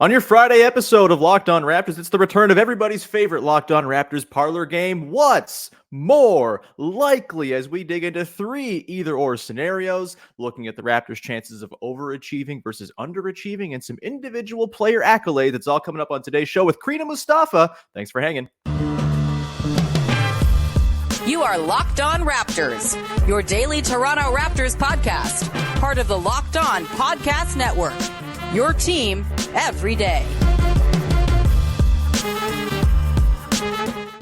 On your Friday episode of Locked On Raptors, it's the return of everybody's favorite Locked On Raptors parlor game, What's More Likely, as we dig into three either-or scenarios, looking at the Raptors' chances of overachieving versus underachieving, and some individual player accolades. It's all coming up on today's show with Crina Mustafa. Thanks for hanging. You are Locked On Raptors, your daily Toronto Raptors podcast, part of the Locked On Podcast Network. Your team every day.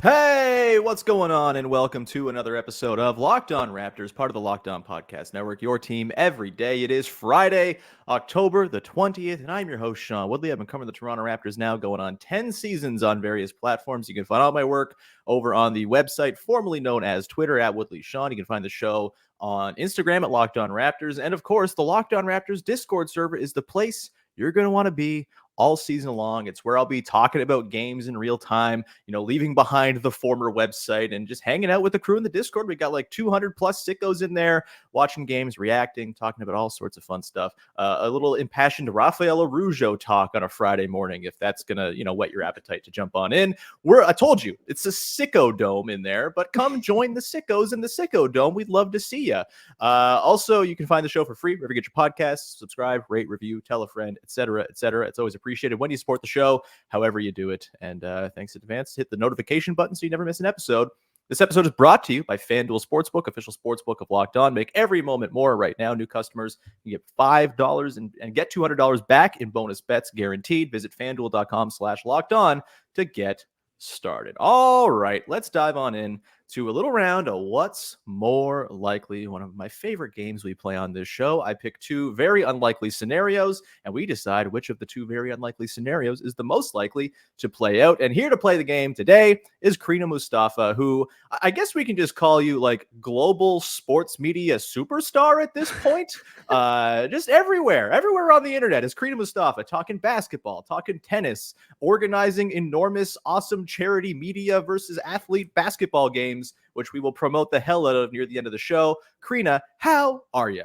Hey, what's going on? And welcome to another episode of Locked On Raptors, part of the Locked On Podcast Network, your team every day. It is Friday, October the 20th, and I'm your host, Sean Woodley. I've been covering the Toronto Raptors now going on 10 seasons on various platforms. You can find all my work over on the website formerly known as Twitter at Woodley Sean. You can find the show on Instagram at Locked On Raptors. And of course, the Locked On Raptors Discord server is the place you're going to want to be all season long. It's where I'll be talking about games in real time, leaving behind the former website and just hanging out with the crew in the Discord. We got like 200 plus sickos in there, watching games, reacting, talking about all sorts of fun stuff. A little impassioned Rafael Arujo talk on a Friday morning, if that's going to, whet your appetite to jump on in. I told you, it's a sicko dome in there, but come join the sickos in the sicko dome. We'd love to see you. Also, you can find the show for free wherever you get your podcasts. Subscribe, rate, review, tell a friend, etc., etc. It's always appreciated when you support the show, however you do it. And thanks in advance. Hit the notification button so you never miss an episode. This episode is brought to you by FanDuel Sportsbook, official sportsbook of Locked On. Make every moment more right now. New customers can get $5 and get $200 back in bonus bets guaranteed. Visit FanDuel.com/Locked On to get started. All right, let's dive on in to a little round of What's More Likely, one of my favorite games we play on this show. I pick two very unlikely scenarios, and we decide which of the two very unlikely scenarios is the most likely to play out. And here to play the game today is Crina Mustafa, who I guess we can just call you like global sports media superstar at this point. Just everywhere on the internet is Crina Mustafa, talking basketball, talking tennis, organizing enormous, awesome charity media versus athlete basketball games, which we will promote the hell out of near the end of the show. Crina, how are you?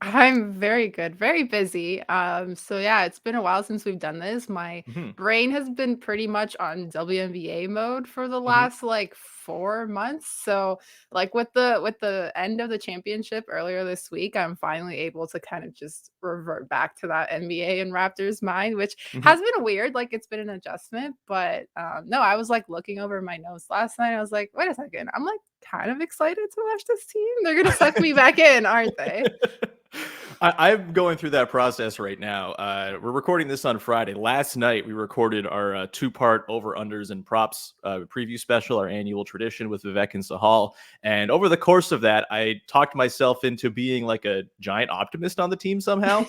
I'm very good, very busy. So yeah, it's been a while since we've done this. My brain has been pretty much on WNBA mode for the last 4 months. So like with the end of the championship earlier this week, I'm finally able to kind of just revert back to that NBA and Raptors mind, which has been weird. Like it's been an adjustment, but no, I was like looking over my notes last night. I was like, wait a second, I'm like kind of excited to watch this team. They're gonna suck me back in, aren't they? I'm going through that process right now. We're recording this on Friday. Last night, we recorded our two-part over-unders and props preview special, our annual tradition with Vivek and Sahal. And over the course of that, I talked myself into being like a giant optimist on the team somehow.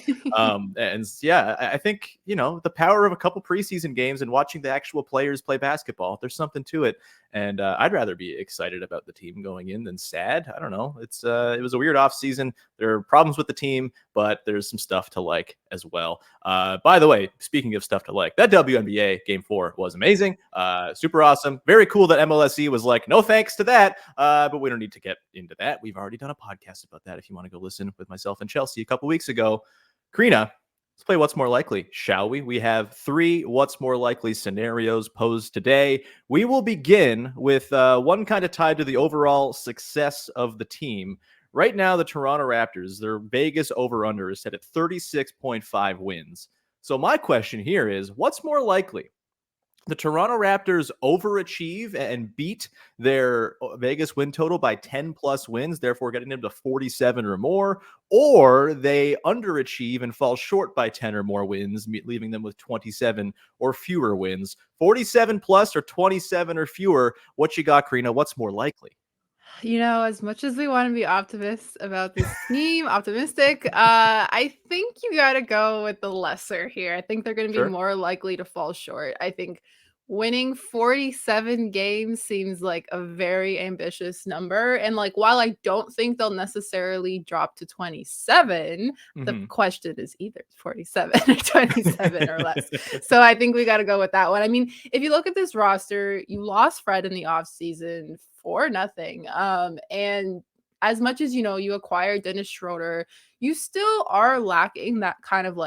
And yeah, I think, the power of a couple preseason games and watching the actual players play basketball, there's something to it. And I'd rather be excited about the team going in than sad. I don't know. It was a weird offseason. There are problems with the team, but there's some stuff to like as well. By the way, speaking of stuff to like, that WNBA Game 4 was amazing. Super awesome. Very cool that MLSE was like, no thanks to that. But we don't need to get into that. We've already done a podcast about that if you want to go listen with myself and Chelsea a couple weeks ago. Crina, let's play What's More Likely, shall we? We have three What's More Likely scenarios posed today. We will begin with one kind of tied to the overall success of the team. Right now, the Toronto Raptors, their Vegas over-under is set at 36.5 wins. So my question here is, what's more likely? The Toronto Raptors overachieve and beat their Vegas win total by 10 plus wins, therefore getting them to 47 or more, or they underachieve and fall short by 10 or more wins, leaving them with 27 or fewer wins. 47 plus or 27 or fewer, what you got, Crina? What's more likely? As much as we want to be optimists about this team, optimistic, I think you got to go with the lesser here. I think they're going to be more likely to fall short. I think winning 47 games seems like a very ambitious number. And while I don't think they'll necessarily drop to 27, the question is either 47 or 27 or less. So I think we got to go with that one. I mean, if you look at this roster, you lost Fred in the offseason for nothing. And as much as, you acquire Dennis Schroeder, you still are lacking that kind of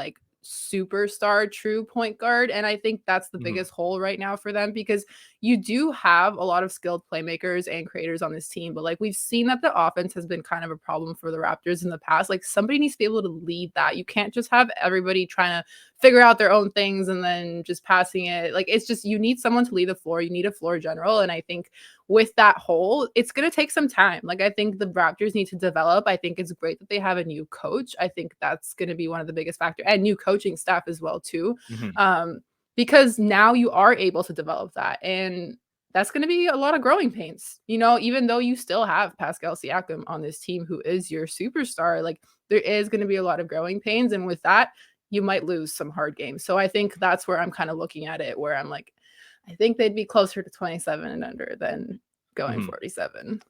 superstar true point guard. And I think that's the biggest hole right now for them, because you do have a lot of skilled playmakers and creators on this team. But like we've seen that the offense has been kind of a problem for the Raptors in the past. Like somebody needs to be able to lead that. You can't just have everybody trying to figure out their own things and then just passing it. Like it's just, you need someone to lead the floor. You need a floor general. And I think with that hole, it's going to take some time. Like I think the Raptors need to develop. I think it's great that they have a new coach. I think that's going to be one of the biggest factors, and new coaching staff as well too. Because now you are able to develop that, and that's going to be a lot of growing pains, you know, even though you still have Pascal Siakam on this team, who is your superstar. Like there is going to be a lot of growing pains, and with that, you might lose some hard games. So I think that's where I'm kind of looking at it, where I'm like, I think they'd be closer to 27 and under than going 47.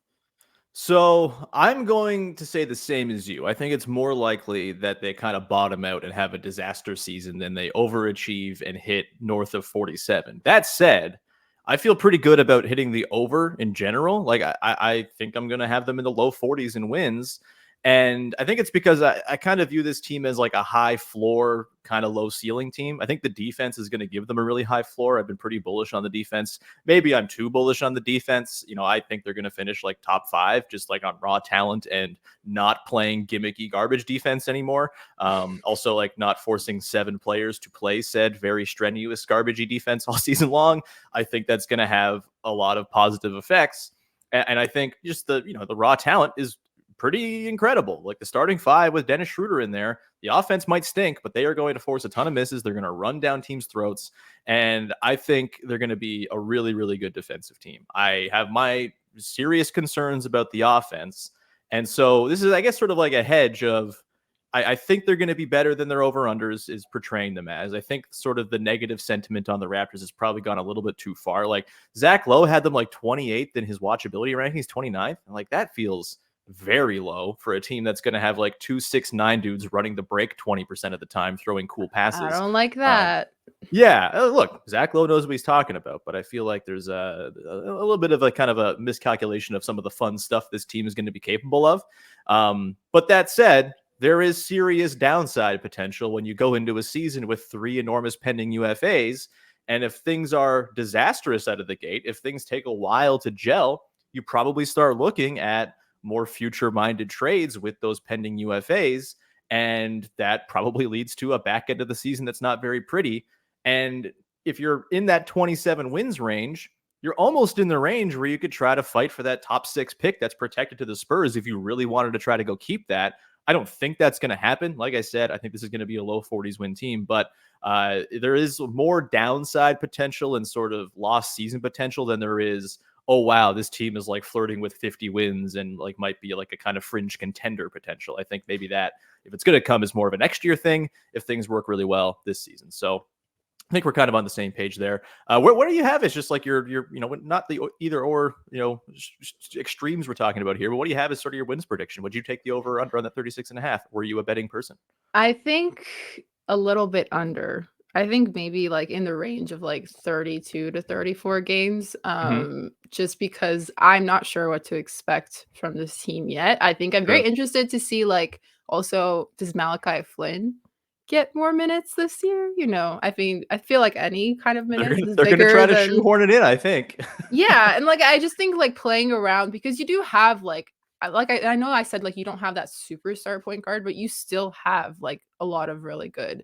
So I'm going to say the same as you. I think it's more likely that they kind of bottom out and have a disaster season than they overachieve and hit north of 47. That said, I feel pretty good about hitting the over in general. Like I think I'm going to have them in the low 40s in wins. And I think it's because I kind of view this team as like a high floor, kind of low ceiling team. I think the defense is going to give them a really high floor. I've been pretty bullish on the defense. Maybe I'm too bullish on the defense. You know, I think they're going to finish like top 5, just like on raw talent and not playing gimmicky garbage defense anymore. Also, like not forcing 7 players to play said very strenuous garbagey defense all season long. I think that's going to have a lot of positive effects. And I think just the raw talent is pretty incredible. Like the starting 5 with Dennis Schroeder in there, the offense might stink, but they are going to force a ton of misses. They're going to run down teams' throats. And I think they're going to be a really, really good defensive team. I have my serious concerns about the offense. And so this is, I guess, sort of like a hedge of, I think they're going to be better than their over-unders is portraying them as. I think sort of the negative sentiment on the Raptors has probably gone a little bit too far. Like Zach Lowe had them like 28th in his watchability ranking. He's 29th. And like that feels very low for a team that's going to have like 2 6'9" dudes running the break 20% of the time, throwing cool passes. I don't like that. Look, Zach Lowe knows what he's talking about, but I feel like there's a little bit of a kind of a miscalculation of some of the fun stuff this team is going to be capable of. But that said, there is serious downside potential when you go into a season with 3 enormous pending UFAs. And if things are disastrous out of the gate, if things take a while to gel, you probably start looking at more future-minded trades with those pending UFAs, and that probably leads to a back end of the season that's not very pretty. And if you're in that 27 wins range, you're almost in the range where you could try to fight for that top 6 pick that's protected to the Spurs if you really wanted to try to go keep that. I don't think that's going to happen. Like I said, I think this is going to be a low 40s win team, but there is more downside potential and sort of lost season potential than there is, oh, wow, this team is like flirting with 50 wins and like might be like a kind of fringe contender potential. I think maybe that if it's going to come is more of a next year thing if things work really well this season. So I think we're kind of on the same page there. What do you have? It's just like your not the either or, extremes we're talking about here, but what do you have as sort of your wins prediction? Would you take the over under on that 36.5? Were you a betting person? I think a little bit under. I think maybe like in the range of like 32 to 34 games, just because I'm not sure what to expect from this team yet. I think I'm very interested to see, like, also, does Malachi Flynn get more minutes this year? I feel like any kind of minutes is they're bigger gonna try to than... shoehorn it in, I think. Yeah, and like I just think like playing around, because you do have I know I said like you don't have that superstar point guard, but you still have like a lot of really good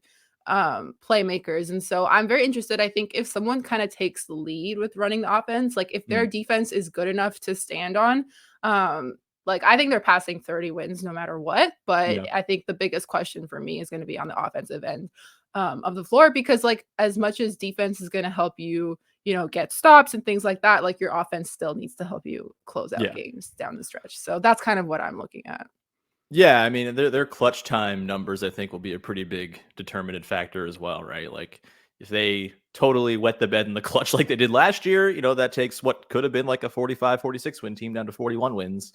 playmakers. And so I'm very interested. I think if someone kind of takes the lead with running the offense, like if their defense is good enough to stand on, like I think they're passing 30 wins no matter what. But I think the biggest question for me is going to be on the offensive end of the floor, because like as much as defense is going to help you, get stops and things like that, like your offense still needs to help you close out games down the stretch. So that's kind of what I'm looking at. Yeah, I mean, their clutch time numbers, I think, will be a pretty big determinant factor as well, right? Like, if they totally wet the bed in the clutch like they did last year. You know, that takes what could have been like a 45, 46 win team down to 41 wins.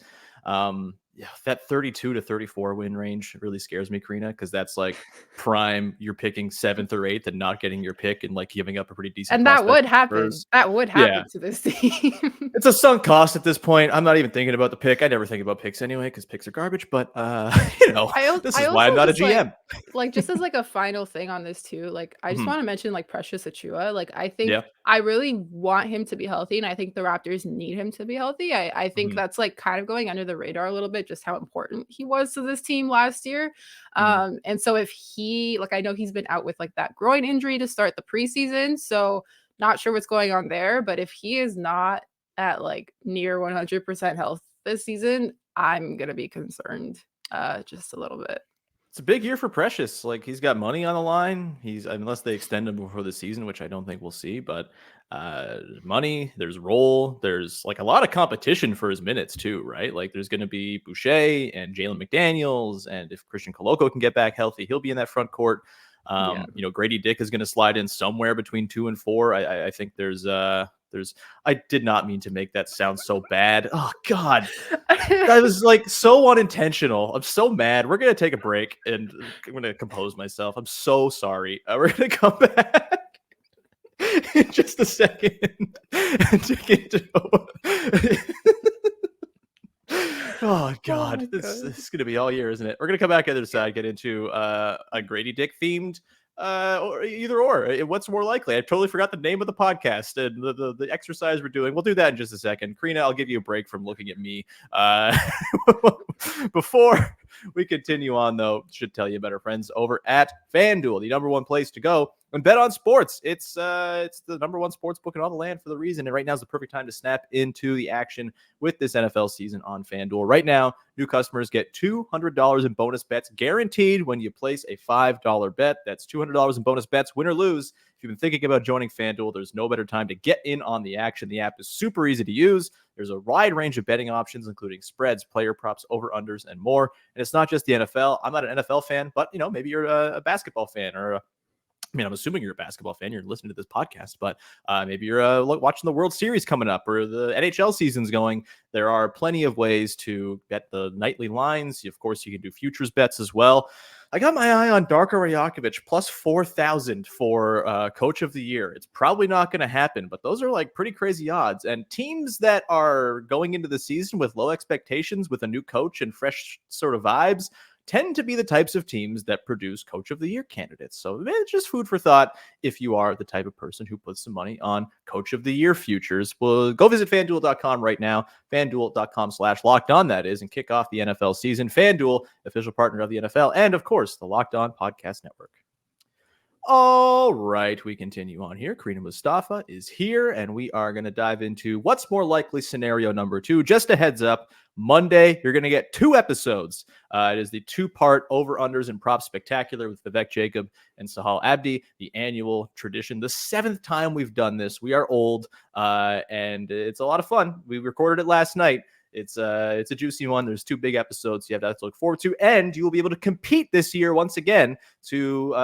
Yeah, that 32 to 34 win range really scares me, Crina, because that's like prime. You're picking 7th or 8th and not getting your pick and like giving up a pretty decent And that prospect. would happen. That would Yeah. happen to this team. It's a sunk cost at this point. I'm not even thinking about the pick. I never think about picks anyway because picks are garbage. But you know, this is why I'm not a GM. Like just as like a final thing on this too, like I just want to mention like Precious Achua. Like I think I really want him to be healthy, and I think the Raptors need him to be healthy. I think that's like kind of going under the radar a little bit, just how important he was to this team last year. And so if he, like, I know he's been out with like that groin injury to start the preseason, so not sure what's going on there. But if he is not at like near 100% health this season, I'm gonna be concerned just a little bit. It's a big year for Precious. Like, he's got money on the line. Unless they extend him before the season, which I don't think we'll see, but money, there's role, there's like a lot of competition for his minutes too, right? Like there's going to be Boucher and Jalen McDaniels, and if Christian Koloko can get back healthy, he'll be in that front court. You know, Gradey Dick is going to slide in somewhere between 2 and 4. I think there's I did not mean to make that sound so bad. Oh God, that was like so unintentional. I'm so mad. We're going to take a break and I'm going to compose myself. I'm so sorry. We're going to come back in just a second to get to oh God, this is going to be all year, isn't it? We're going to come back on the other side, get into a Gradey Dick themed or either or. What's more likely? I totally forgot the name of the podcast and the exercise we're doing. We'll do that in just a second. Crina, I'll give you a break from looking at me. Before we continue on, though, should tell you about our friends over at FanDuel, the number one place to go and bet on sports. It's the number one sports book in all the land for the reason. And right now is the perfect time to snap into the action with this NFL season on FanDuel. Right now, new customers get $200 in bonus bets guaranteed when you place a $5 bet. That's $200 in bonus bets, win or lose. If you've been thinking about joining FanDuel, there's no better time to get in on the action. The app is super easy to use. There's a wide range of betting options, including spreads, player props, over-unders, and more. And it's not just the NFL. I'm not an NFL fan, but you know, maybe you're a basketball fan or I'm assuming you're a basketball fan. You're listening to this podcast, but maybe you're watching the World Series coming up or the NHL season's going. There are plenty of ways to bet the nightly lines. Of course, you can do futures bets as well. I got my eye on Darko Rajakovic plus 4,000 for Coach of the Year. It's probably not going to happen, but those are like pretty crazy odds. And teams that are going into the season with low expectations, with a new coach and fresh sort of vibes, tend to be the types of teams that produce Coach of the Year candidates. So it's just food for thought if you are the type of person who puts some money on Coach of the Year futures. Well, go visit FanDuel.com right now, FanDuel.com/LockedOn, that is, and kick off the NFL season. FanDuel, official partner of the NFL, and of course, the Locked On Podcast Network. All right, we continue on here. Crina Mustafa is here, and we are going to dive into what's more likely scenario number 2. Just a heads up, Monday, you're going to get 2 episodes. It is the 2-part over-unders and props spectacular with Vivek Jacob and Sahal Abdi, the annual tradition. The 7th time we've done this. We are old, and it's a lot of fun. We recorded it last night. It's a juicy one. There's 2 big episodes you have to look forward to, and you will be able to compete this year once again to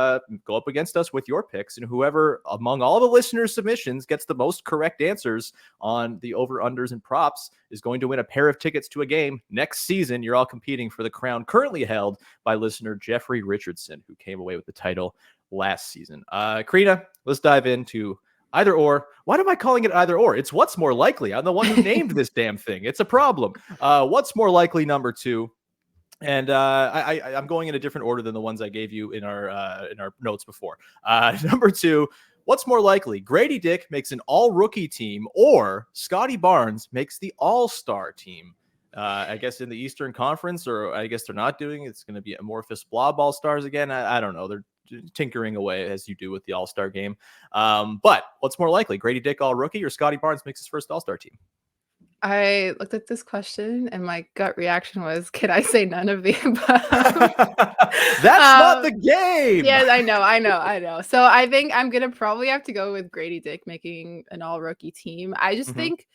go up against us with your picks. And whoever among all the listeners' submissions gets the most correct answers on the over-unders and props is going to win a pair of tickets to a game next season. You're all competing for the crown currently held by listener Jeffrey Richardson, who came away with the title last season. Crina, let's dive into either or. Why am I calling it either or? It's what's more likely. I'm the one who named this damn thing. It's a problem. What's more likely number 2. And I'm going in a different order than the ones I gave you in our notes before. Number 2, what's more likely? Gradey Dick makes an all-rookie team, or Scottie Barnes makes the all-star team. I guess in the Eastern Conference, or I guess they're not doing it. It's going to be amorphous blob all-stars again. I don't know. They're tinkering away as you do with the all-star game. But what's more likely? Gradey Dick all-rookie or Scottie Barnes makes his first all-star team? I looked at this question and my gut reaction was, can I say none of the above? That's not the game. Yeah, I know. So I think I'm going to probably have to go with Gradey Dick making an all-rookie team. I just think,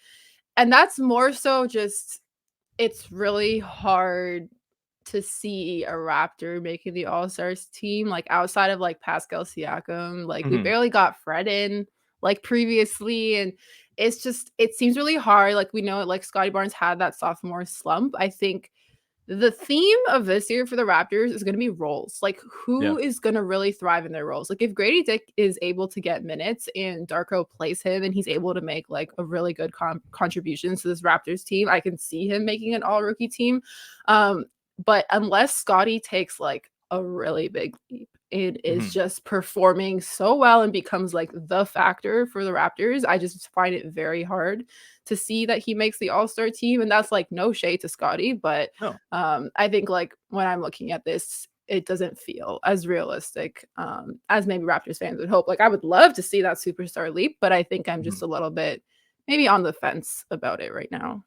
and that's more so just, it's really hard to see a Raptor making the All-Stars team, like outside of like Pascal Siakam. Like we barely got Fred in like previously, and it's just, it seems really hard. Like we know like Scottie Barnes had that sophomore slump. I think the theme of this year for the Raptors is going to be roles. Like, who is going to really thrive in their roles? Like, if Gradey Dick is able to get minutes and Darko plays him and he's able to make like a really good contribution to this Raptors team, I can see him making an all rookie team. But unless Scottie takes like a really big leap and is just performing so well and becomes like the factor for the Raptors, I just find it very hard to see that he makes the All-Star team. And that's like no shade to Scottie, but I think like when I'm looking at this, it doesn't feel as realistic as maybe Raptors fans would hope. Like I would love to see that superstar leap, but I think I'm just a little bit maybe on the fence about it right now.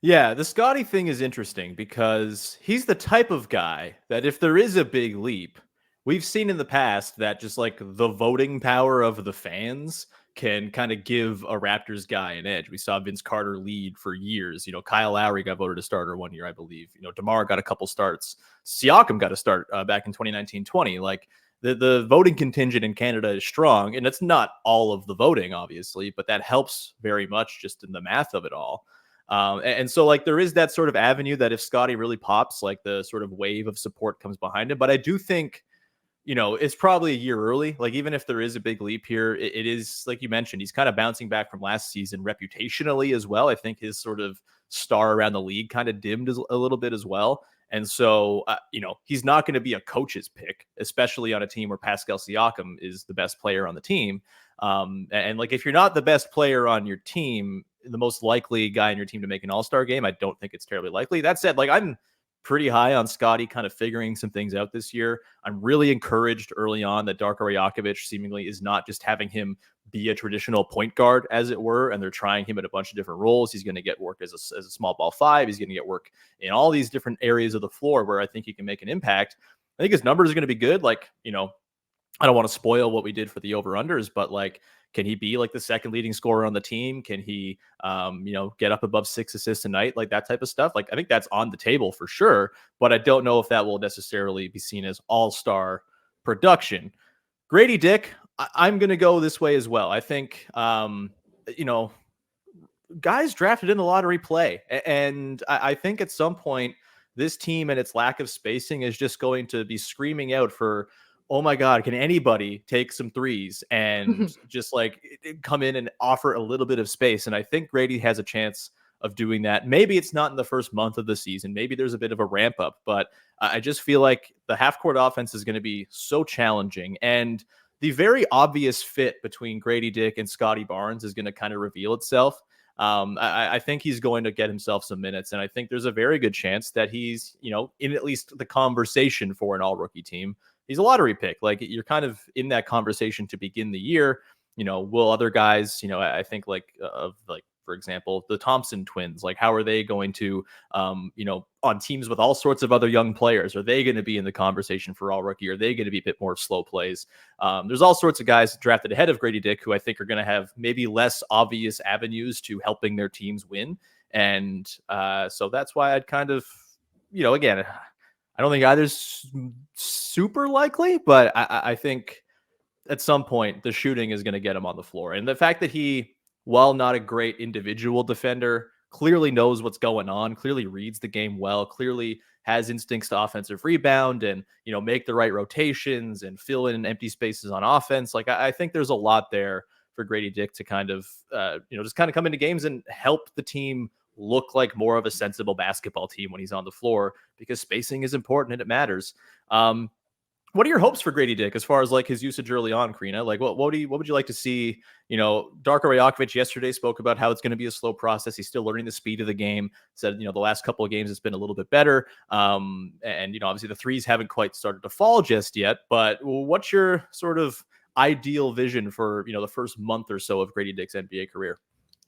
Yeah, the Scottie thing is interesting because he's the type of guy that if there is a big leap, we've seen in the past that just like the voting power of the fans can kind of give a Raptors guy an edge. We saw Vince Carter lead for years. You know, Kyle Lowry got voted a starter one year, I believe. You know, DeMar got a couple starts. Siakam got a start back in 2019-20. Like the voting contingent in Canada is strong, and it's not all of the voting, obviously, but that helps very much just in the math of it all. And so like there is that sort of avenue that if Scottie really pops, like the sort of wave of support comes behind him. But I do think, you know, it's probably a year early. Like even if there is a big leap here, it is like you mentioned, he's kind of bouncing back from last season reputationally as well. I think his sort of star around the league kind of dimmed a little bit as well. And so, you know, he's not going to be a coach's pick, especially on a team where Pascal Siakam is the best player on the team. And like, if you're not the best player on your team, the most likely guy in your team to make an all-star game, I don't think it's terribly likely. That said, like I'm pretty high on Scottie kind of figuring some things out this year. I'm really encouraged early on that Darko Rajakovic seemingly is not just having him be a traditional point guard, as it were, and they're trying him in a bunch of different roles. He's going to get work as a small ball five. He's going to get work in all these different areas of the floor where I think he can make an impact. I think his numbers are going to be good. Like, you know, I don't want to spoil what we did for the over-unders, but like, can he be like the second leading scorer on the team? Can he, you know, get up above 6 assists a night? Like that type of stuff. Like I think that's on the table for sure, but I don't know if that will necessarily be seen as all-star production. Gradey Dick, I'm going to go this way as well. I think, you know, guys drafted in the lottery play. And I think at some point, this team and its lack of spacing is just going to be screaming out for, oh my God, can anybody take some threes and just like come in and offer a little bit of space? And I think Gradey has a chance of doing that. Maybe it's not in the first month of the season. Maybe there's a bit of a ramp up, but I just feel like the half court offense is going to be so challenging. And the very obvious fit between Gradey Dick and Scottie Barnes is going to kind of reveal itself. I think he's going to get himself some minutes, and I think there's a very good chance that he's, you know, in at least the conversation for an all-rookie team. He's a lottery pick. Like you're kind of in that conversation to begin the year. You know, will other guys, you know, I think like for example, the Thompson twins, like how are they going to, you know, on teams with all sorts of other young players, are they going to be in the conversation for all rookie? Are they going to be a bit more slow plays? There's all sorts of guys drafted ahead of Gradey Dick who I think are going to have maybe less obvious avenues to helping their teams win. And so that's why I'd kind of, you know, again, I don't think either's super likely, but I think at some point the shooting is going to get him on the floor. And the fact that he, while not a great individual defender, clearly knows what's going on, clearly reads the game well, clearly has instincts to offensive rebound and, you know, make the right rotations and fill in empty spaces on offense. Like I think there's a lot there for Gradey Dick to kind of, you know, just kind of come into games and help the team look like more of a sensible basketball team when he's on the floor, because spacing is important and it matters. What are your hopes for Gradey Dick as far as like his usage early on, Crina? Like what would you like to see? You know, Darko Rajakovic yesterday spoke about how it's going to be a slow process. He's still learning the speed of the game. Said, you know, the last couple of games it's been a little bit better. And, you know, obviously the threes haven't quite started to fall just yet, but what's your sort of ideal vision for, you know, the first month or so of Gradey Dick's NBA career?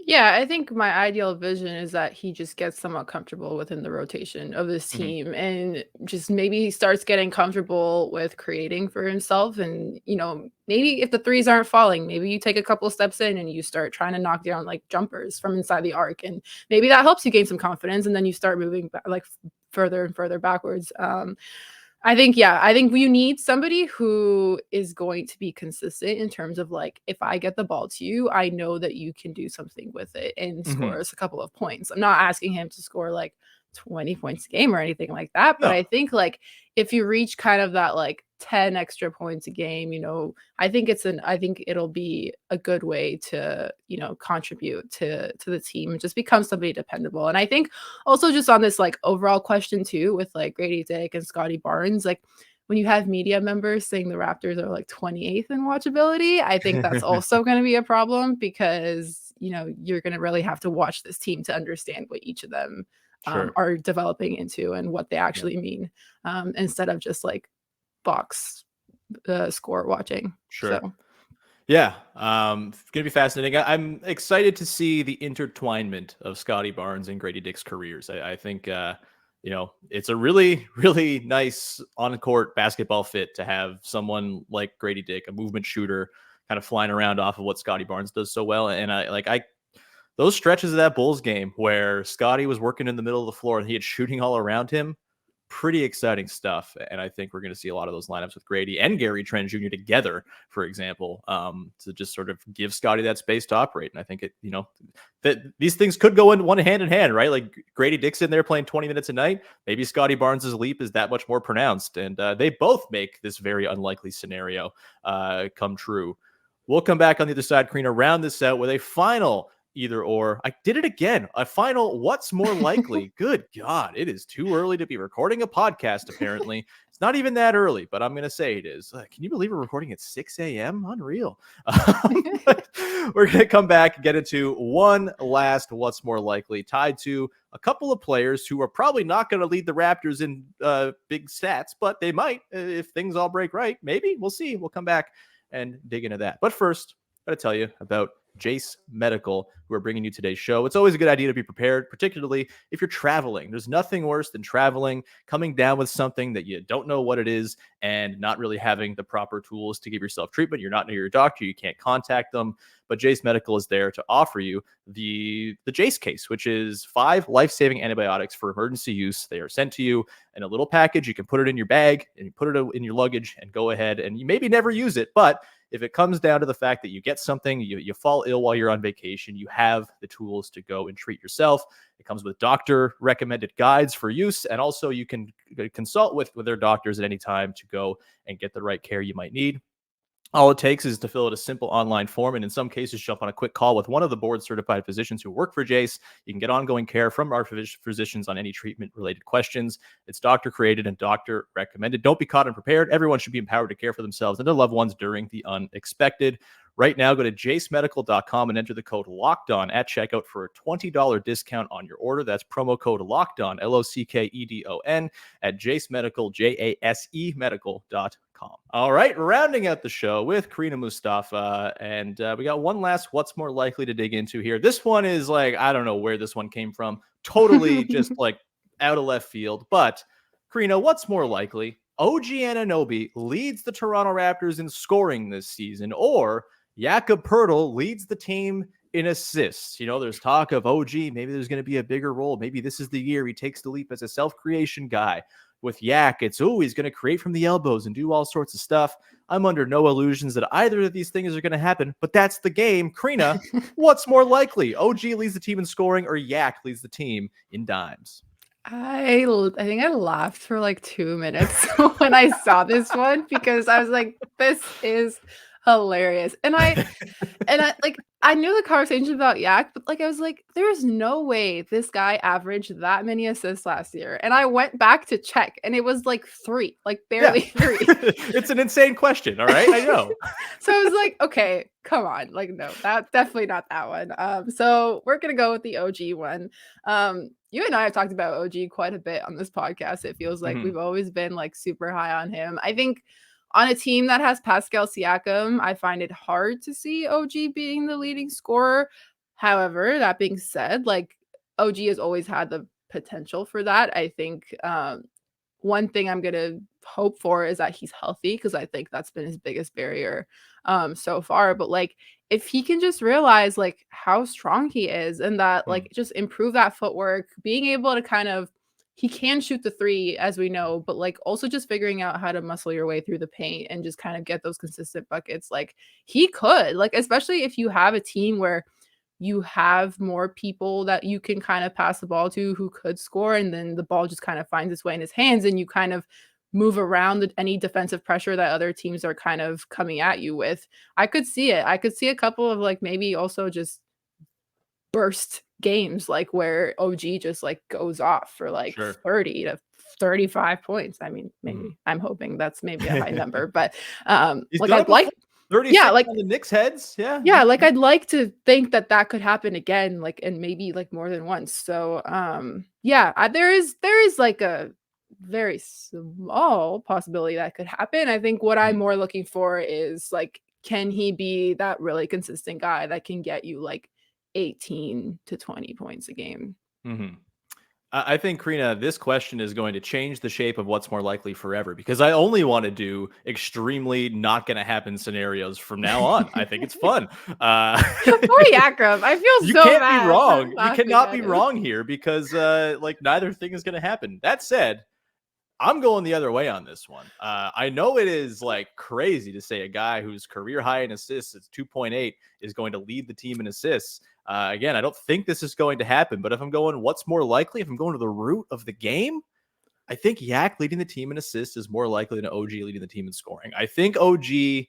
Yeah, I think my ideal vision is that he just gets somewhat comfortable within the rotation of this team and just maybe he starts getting comfortable with creating for himself. And, you know, maybe if the threes aren't falling, maybe you take a couple steps in and you start trying to knock down like jumpers from inside the arc. And maybe that helps you gain some confidence. And then you start moving back, like further and further backwards. I think you need somebody who is going to be consistent in terms of like, if I get the ball to you, I know that you can do something with it and score us a couple of points. I'm not asking him to score like 20 points a game or anything like that, but I think like if you reach kind of that like 10 extra points a game, I think it'll be a good way to, contribute to the team and just become somebody dependable. And I think also just on this like overall question too, with like Gradey Dick and Scottie Barnes, like when you have media members saying the Raptors are like 28th in watchability, I think that's also going to be a problem because, you're going to really have to watch this team to understand what each of them are developing into and what they actually mean, instead of just like box score watching. Sure. So. Yeah, gonna be fascinating. I'm excited to see the intertwinement of Scottie Barnes and Gradey Dick's careers. I think it's a really, really nice on-court basketball fit to have someone like Gradey Dick, a movement shooter, kind of flying around off of what Scottie Barnes does so well. And those stretches of that Bulls game where Scottie was working in the middle of the floor and he had shooting all around him, pretty exciting stuff. And I think we're going to see a lot of those lineups with Gradey and Gary Trent Jr. together, for example, to just sort of give Scottie that space to operate. And I think that these things could go in hand in hand, right? Like Gradey Dick's in there playing 20 minutes a night. Maybe Scottie Barnes's leap is that much more pronounced. And they both make this very unlikely scenario come true. We'll come back on the other side, Crina, round this out with a final either or. I did it again. A final what's more likely. Good God, it is too early to be recording a podcast, apparently. It's not even that early, but I'm going to say it is. Can you believe we're recording at 6 a.m.? Unreal. We're going to come back and get into one last what's more likely, tied to a couple of players who are probably not going to lead the Raptors in big stats, but they might if things all break right. Maybe. We'll see. We'll come back and dig into that. But first, I got to tell you about Jace Medical, who are bringing you today's show. It's always a good idea to be prepared, particularly if you're traveling. There's nothing worse than traveling, coming down with something that you don't know what it is, and not really having the proper tools to give yourself treatment. You're not near your doctor. You can't contact them. But Jace Medical is there to offer you the Jace case, which is 5 life-saving antibiotics for emergency use. They are sent to you in a little package. You can put it in your bag and you put it in your luggage and go ahead, and you maybe never use it, but if it comes down to the fact that you get something, you fall ill while you're on vacation, you have the tools to go and treat yourself. It comes with doctor recommended guides for use. And also you can consult with their doctors at any time to go and get the right care you might need. All it takes is to fill out a simple online form, and in some cases, jump on a quick call with one of the board-certified physicians who work for Jace. You can get ongoing care from our physicians on any treatment-related questions. It's doctor-created and doctor-recommended. Don't be caught unprepared. Everyone should be empowered to care for themselves and their loved ones during the unexpected. Right now, go to jacemedical.com and enter the code LOCKEDON at checkout for a $20 discount on your order. That's promo code LOCKEDON, LOCKEDON, at jacemedical, JASE medical.com. All right, rounding out the show with Crina Mustafa, and we got one last what's more likely to dig into here. This one is like, I don't know where this one came from. Totally just like out of left field. But Crina, what's more likely? OG Anunoby leads the Toronto Raptors in scoring this season, or Jakob Poeltl leads the team in assists. There's talk of OG, maybe there's going to be a bigger role. Maybe this is the year he takes the leap as a self-creation guy. With Yak, it's, he's going to create from the elbows and do all sorts of stuff. I'm under no illusions that either of these things are going to happen, but that's the game. Crina, what's more likely? OG leads the team in scoring, or Yak leads the team in dimes? I think I laughed for like 2 minutes when I saw this one because I was like, this is hilarious. And I I knew the conversation about Yak, but I was like, there's no way this guy averaged that many assists last year. And I went back to check and it was like 3, barely 3. It's an insane question. All right. I know. So I was like, okay, come on. No, that's definitely not that one. So we're going to go with the OG one. You and I have talked about OG quite a bit on this podcast. It feels like we've always been super high on him. I think on a team that has Pascal Siakam, I find it hard to see OG being the leading scorer. However, that being said, OG has always had the potential for that. I think one thing I'm going to hope for is that he's healthy, because I think that's been his biggest barrier so far. But if he can just realize how strong he is, and that just improve that footwork, being able to he can shoot the three, as we know, but like also just figuring out how to muscle your way through the paint and just kind of get those consistent buckets. Like he could, like, especially if you have a team where you have more people that you can kind of pass the ball to who could score, and then the ball just kind of finds its way in his hands and you kind of move around any defensive pressure that other teams are kind of coming at you with. I could see it. I could see a couple of like maybe also just burst games like where OG just like goes off for like 30 to 35 points. I mean, maybe I'm hoping that's maybe a high number, but like I'd like 36 like on the Knicks heads. Yeah, like I'd like to think that that could happen again, like, and maybe like more than once. So there is like a very small possibility that could happen. I think what I'm more looking for is like, can he be that really consistent guy that can get you like 18 to 20 points a game? I think, Crina, this question is going to change the shape of what's more likely forever, because I only want to do extremely not going to happen scenarios from now on. I think it's fun. Poor Jakob. I feel you so can't bad. Be wrong. You cannot be wrong here because like neither thing is going to happen. That said, I'm going the other way on this one. I know it is like crazy to say a guy whose career high in assists is 2.8 is going to lead the team in assists. Again, I don't think this is going to happen, but if I'm going what's more likely, if I'm going to the root of the game, I think Yak leading the team in assists is more likely than OG leading the team in scoring. I think OG,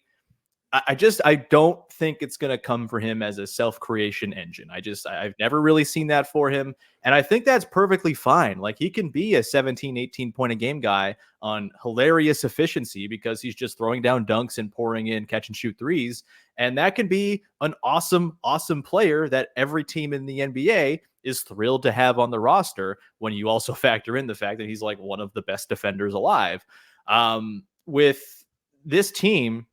I don't think it's going to come for him as a self-creation engine. I've never really seen that for him. And I think that's perfectly fine. Like he can be a 17, 18 point a game guy on hilarious efficiency because he's just throwing down dunks and pouring in catch and shoot threes. And that can be an awesome, awesome player that every team in the NBA is thrilled to have on the roster when you also factor in the fact that he's like one of the best defenders alive. With this team,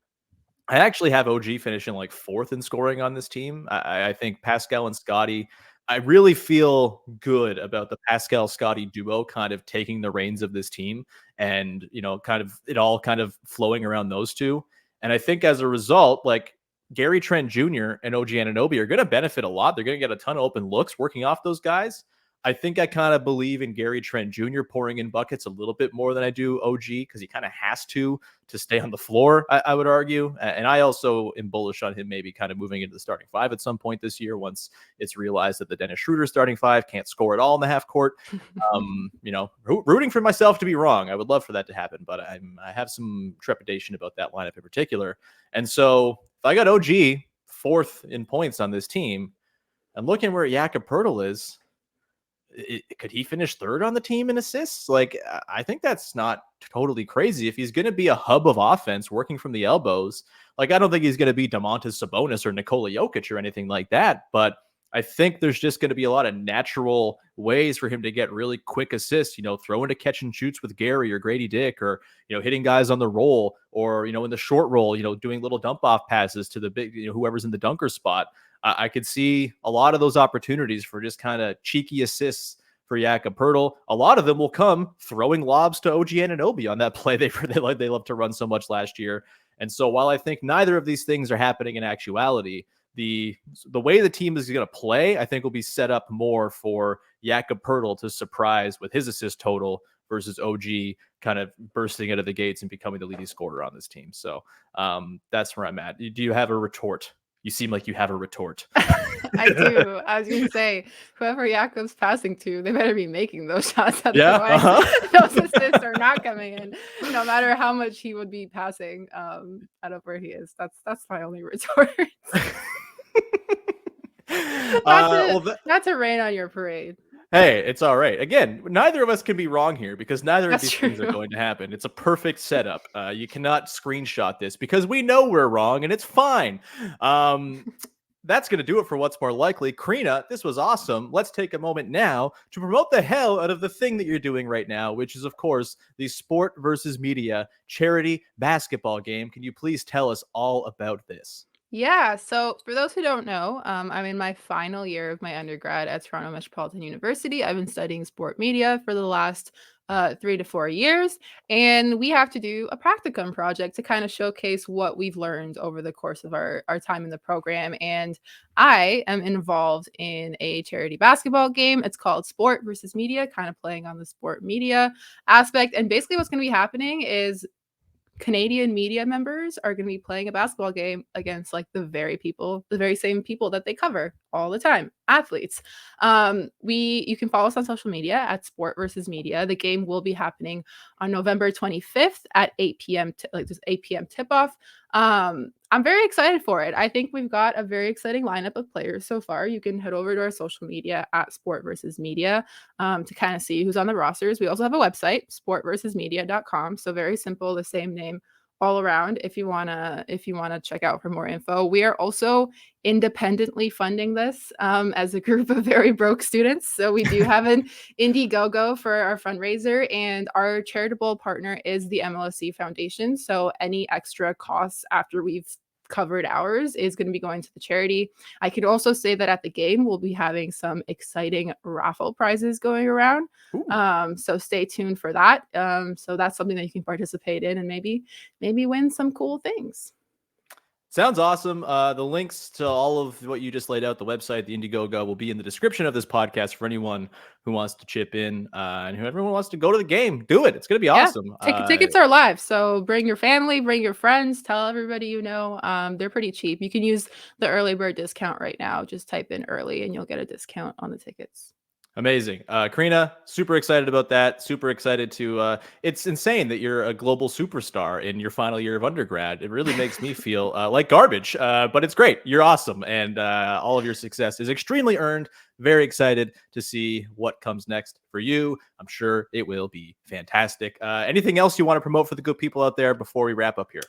I actually have OG finishing like 4th in scoring on this team. I think Pascal and Scottie, I really feel good about the Pascal Scottie duo kind of taking the reins of this team and, you know, kind of it all kind of flowing around those two. And I think as a result, like Gary Trent Jr. and OG Anunoby are going to benefit a lot. They're going to get a ton of open looks working off those guys. I think I kind of believe in Gary Trent Jr. pouring in buckets a little bit more than I do OG because he kind of has to stay on the floor, I would argue. And I also am bullish on him maybe kind of moving into the starting 5 at some point this year once it's realized that the Dennis Schroeder starting 5 can't score at all in the half court. You know, rooting for myself to be wrong. I would love for that to happen, but I have some trepidation about that lineup in particular. And so if I got OG 4th in points on this team and looking where Jakob Poeltl is, could he finish 3rd on the team in assists? Like, I think that's not totally crazy. If he's going to be a hub of offense working from the elbows, like, I don't think he's going to be Domantas Sabonis or Nikola Jokic or anything like that. But I think there's just going to be a lot of natural ways for him to get really quick assists, you know, throw into catch and shoots with Gary or Gradey Dick or, you know, hitting guys on the roll or, you know, in the short roll, you know, doing little dump off passes to the big, you know, whoever's in the dunker spot. I could see a lot of those opportunities for just kind of cheeky assists for Jakob Poeltl. A lot of them will come throwing lobs to OG Anunoby on that play they love to run so much last year. And so while I think neither of these things are happening in actuality, the way the team is going to play, I think will be set up more for Jakob Poeltl to surprise with his assist total versus OG kind of bursting out of the gates and becoming the leading scorer on this team. So that's where I'm at. Do you have a retort? You seem like you have a retort. I do. I was going to say, whoever Jakob's passing to, they better be making those shots. Otherwise, those assists are not coming in, no matter how much he would be passing out of where he is. That's my only retort. Not to rain on your parade. Hey, it's all right. Again, neither of us can be wrong here because neither of these things are going to happen. It's a perfect setup. You cannot screenshot this because we know we're wrong and it's fine. That's going to do it for What's More Likely. Crina, this was awesome. Let's take a moment now to promote the hell out of the thing that you're doing right now, which is, of course, the Sport versus Media charity basketball game. Can you please tell us all about this? Yeah, so for those who don't know, I'm in my final year of my undergrad at Toronto Metropolitan University. I've been studying sport media for the last 3 to 4 years. And we have to do a practicum project to kind of showcase what we've learned over the course of our time in the program. And I am involved in a charity basketball game. It's called Sport versus Media, kind of playing on the sport media aspect. And basically what's going to be happening is Canadian media members are going to be playing a basketball game against like the very same people that they cover all the time, athletes. You can follow us on social media at Sport versus Media. The game will be happening on November 25th at 8 p.m. Just 8 p.m. tip off. I'm very excited for it. I think we've got a very exciting lineup of players so far. You can head over to our social media at Sport versus Media to kind of see who's on the rosters. We also have a website, sportversusmedia.com. So very simple, the same name all around if you wanna check out for more info. We are also independently funding this as a group of very broke students. So we do have an Indiegogo for our fundraiser, and our charitable partner is the MLSE Foundation. So any extra costs after we've covered ours is going to be going to the charity. I could also say that at the game we'll be having some exciting raffle prizes going around. So stay tuned for that. So that's something that you can participate in and maybe win some cool things. Sounds awesome. The links to all of what you just laid out, the website, the Indiegogo, will be in the description of this podcast for anyone who wants to chip in and who everyone wants to go to the game. Do it. It's going to be awesome. Tickets are live. So bring your family, bring your friends, tell everybody you know. They're pretty cheap. You can use the early bird discount right now. Just type in early and you'll get a discount on the tickets. Amazing. Crina, super excited about that. Super excited to, it's insane that you're a global superstar in your final year of undergrad. It really makes me feel like garbage, but it's great. You're awesome. And all of your success is extremely earned. Very excited to see what comes next for you. I'm sure it will be fantastic. Anything else you want to promote for the good people out there before we wrap up here?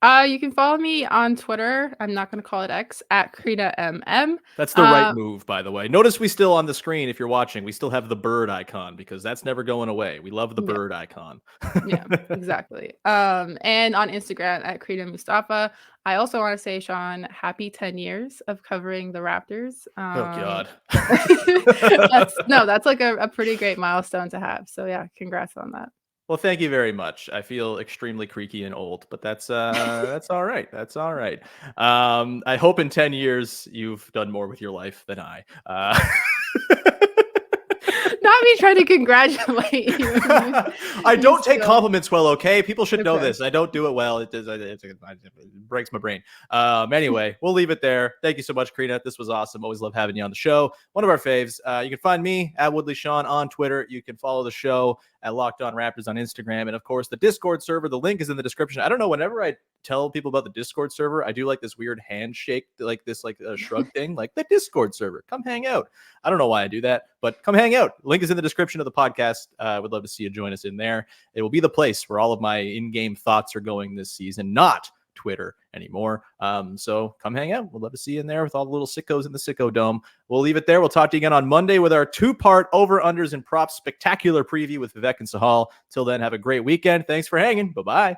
You can follow me on Twitter. I'm not going to call it X, at Crina MM. That's the right move, by the way. Notice we still on the screen, if you're watching, we still have the bird icon because that's never going away. We love the bird icon. Yeah, exactly. And on Instagram at Crina Mustafa. I also want to say, Sean, happy 10 years of covering the Raptors. Oh God. That's like a pretty great milestone to have. So yeah, congrats on that. Well, thank you very much. I feel extremely creaky and old, but that's all right. That's all right. I hope in 10 years you've done more with your life than I. Not me trying to congratulate you. I don't take compliments well, okay? People should know this. I don't do it well. It breaks my brain. Anyway, we'll leave it there. Thank you so much, Crina. This was awesome. Always love having you on the show. One of our faves. You can find me at Woodley Sean on Twitter. You can follow the show at Locked On Raptors on Instagram. And of course, the Discord server. The link is in the description. I don't know. Whenever I tell people about the Discord server, I do like this weird handshake, like this, like a shrug thing, like the Discord server. Come hang out. I don't know why I do that, but come hang out. Link is in the description of the podcast. I would love to see you join us in there. It will be the place where all of my in-game thoughts are going this season, not Twitter anymore. So come hang out. We'd love to see you in there with all the little sickos in the Sicko Dome. We'll leave it there. We'll talk to you again on Monday with our 2-part over-unders and props spectacular preview with Vivek and Sahal. Till then, have a great weekend. Thanks for hanging. Bye-bye.